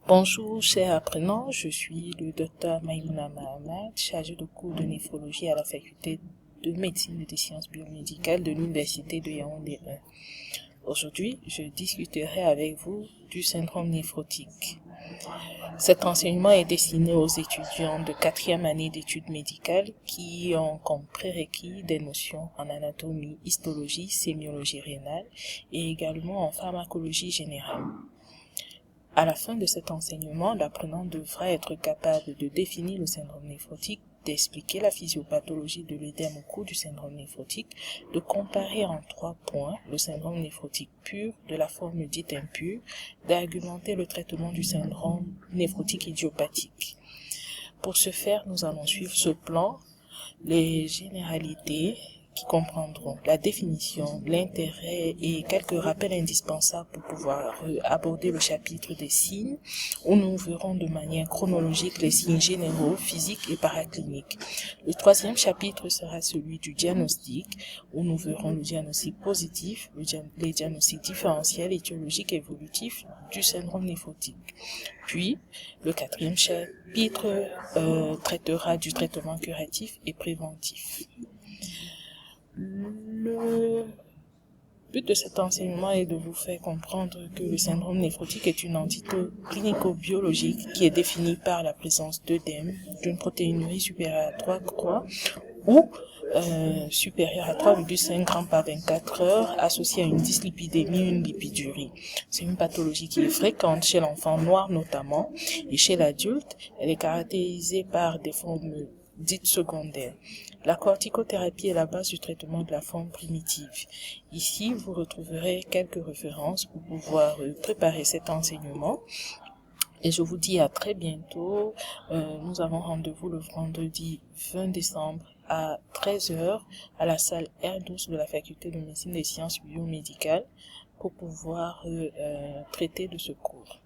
Bonjour chers apprenants, je suis le Dr Maïmouna Mahamad, chargé de cours de néphrologie à la faculté de médecine et des sciences biomédicales de l'université de Yaoundé 1. Aujourd'hui, je discuterai avec vous du syndrome néphrotique. Cet enseignement est destiné aux étudiants de 4e année d'études médicales qui ont comme prérequis des notions en anatomie, histologie, sémiologie rénale et également en pharmacologie générale. À la fin de cet enseignement, l'apprenant devra être capable de définir le syndrome néphrotique, d'expliquer la physiopathologie de l'œdème au cours du syndrome néphrotique, de comparer en 3 points le syndrome néphrotique pur de la forme dite impure, d'argumenter le traitement du syndrome néphrotique idiopathique. Pour ce faire, nous allons suivre ce plan, les généralités qui comprendront la définition, l'intérêt et quelques rappels indispensables pour pouvoir aborder le chapitre des signes, où nous verrons de manière chronologique les signes généraux, physiques et paracliniques. Le 3e chapitre sera celui du diagnostic, où nous verrons le diagnostic positif, les diagnostics différentiels, étiologiques et évolutifs du syndrome néphrotique. Puis, le 4e chapitre traitera du traitement curatif et préventif. Le but de cet enseignement est de vous faire comprendre que le syndrome néphrotique est une entité clinico-biologique qui est définie par la présence d'œdème, d'une protéinurie supérieure à 3 croix ou supérieure à 3,5 grammes par 24 heures associée à une dyslipidémie, une lipidurie. C'est une pathologie qui est fréquente chez l'enfant noir notamment, et chez l'adulte, elle est caractérisée par des formes dites secondaires. La corticothérapie est la base du traitement de la forme primitive. Ici, vous retrouverez quelques références pour pouvoir préparer cet enseignement. Et je vous dis à très bientôt. Nous avons rendez-vous le vendredi 20 décembre à 13h à la salle R12 de la faculté de médecine et des sciences biomédicales pour pouvoir traiter de ce cours.